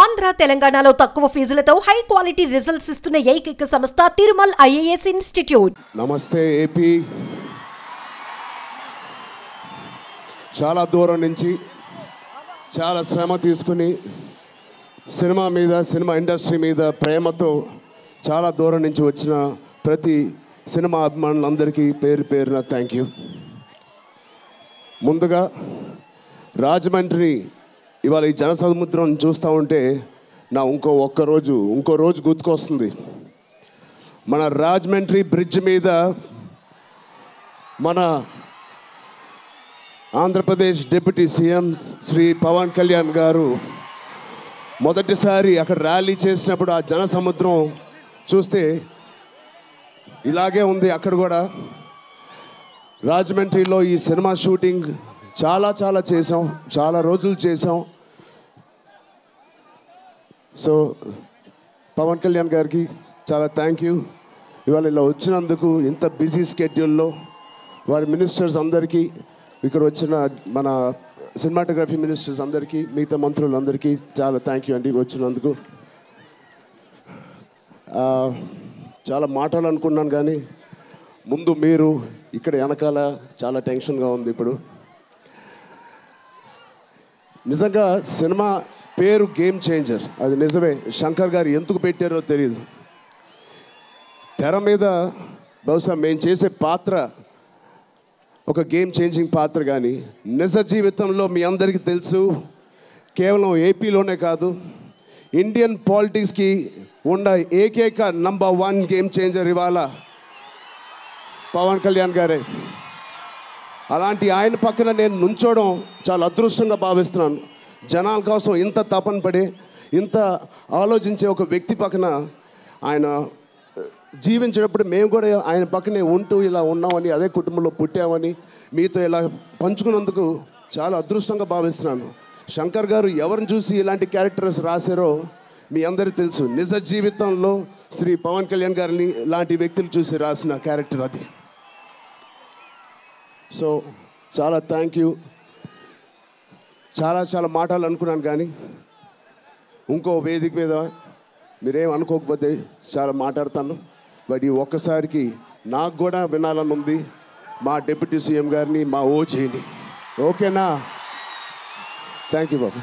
ఆంధ్ర తెలంగాణలో తక్కువ ఫీజులతో high quality results ఇస్తున్న ఏకైక సంస్థ తిరుమల్ ఐఏఎస్ ఇన్స్టిట్యూట్. నమస్తే ఏపీ. చాలా దూరం నుంచి చాలా శ్రమ తీసుకుని సినిమా ఇండస్ట్రీ మీద ప్రేమతో చాలా దూరం నుంచి వచ్చిన ప్రతి సినిమా అభిమానులందరికీ పేరు పేరున థ్యాంక్ యూ. ముందుగా రాజమండ్రి ఇవాళ ఈ జనసముద్రం చూస్తూ ఉంటే నా ఇంకో రోజు గుర్తుకొస్తుంది. మన రాజమండ్రి బ్రిడ్జ్ మీద మన ఆంధ్రప్రదేశ్ డిప్యూటీ సీఎం శ్రీ పవన్ కళ్యాణ్ గారు మొదటిసారి అక్కడ ర్యాలీ చేసినప్పుడు ఆ జనసముద్రం చూస్తే ఇలాగే ఉంది. అక్కడ కూడా రాజమండ్రిలో ఈ సినిమా షూటింగ్ చాలా చేసాం, చాలా రోజులు చేసాం. సో పవన్ కళ్యాణ్ గారికి చాలా థ్యాంక్ యూ. ఇవాళ ఇలా వచ్చినందుకు ఇంత బిజీ స్కెడ్యూల్లో వారి మినిస్టర్స్ అందరికీ, ఇక్కడ వచ్చిన మన సినిమాటోగ్రఫీ మినిస్టర్స్ అందరికీ, మిగతా మంత్రులందరికీ చాలా థ్యాంక్ యూ అండి వచ్చినందుకు. చాలా మాట్లాడాలనుకున్నాను కానీ ముందు మీరు ఇక్కడ వెనకాల చాలా టెన్షన్గా ఉంది. ఇప్పుడు నిజంగా సినిమా పేరు గేమ్ చేంజర్, అది నిజమే. శంకర్ గారు ఎందుకు పెట్టారో తెలియదు. తెర మీద బహుశా మేము చేసే పాత్ర ఒక గేమ్ చేంజింగ్ పాత్ర, కానీ నిజ జీవితంలో మీ అందరికీ తెలుసు, కేవలం ఏపీలోనే కాదు ఇండియన్ పాలిటిక్స్కి ఉన్న ఏకైక నంబర్ 1 గేమ్ చేంజర్ ఇవాళ పవన్ కళ్యాణ్ గారే. అలాంటి ఆయన పక్కన నేను నుంచోవడం చాలా అదృష్టంగా భావిస్తున్నాను. జనాల కోసం ఇంత తపన పడి ఇంత ఆలోచించే ఒక వ్యక్తి పక్కన ఆయన జీవించేటప్పుడు మేము కూడా ఆయన పక్కనే ఉంటూ ఇలా ఉన్నామని, అదే కుటుంబంలో పుట్టామని మీతో ఇలా పంచుకున్నందుకు చాలా అదృష్టంగా భావిస్తున్నాను. శంకర్ గారు ఎవరిని చూసి ఇలాంటి క్యారెక్టర్స్ రాశారో మీ అందరికీ తెలుసు. నిజ జీవితంలో శ్రీ పవన్ కళ్యాణ్ గారిని లాంటి వ్యక్తులు చూసి రాసిన క్యారెక్టర్ అది. సో చాలా థ్యాంక్ యూ. చాలా మాట్లాడాలనుకున్నాను కానీ ఇంకో వేదిక మీద మీరేం అనుకోకపోతే చాలా మాట్లాడతాను. బట్ ఈ ఒక్కసారికి నాకు కూడా వినాలని ఉంది మా డిప్యూటీ సీఎం గారిని, మా ఓజీని. ఓకేనా? Thank you Babu.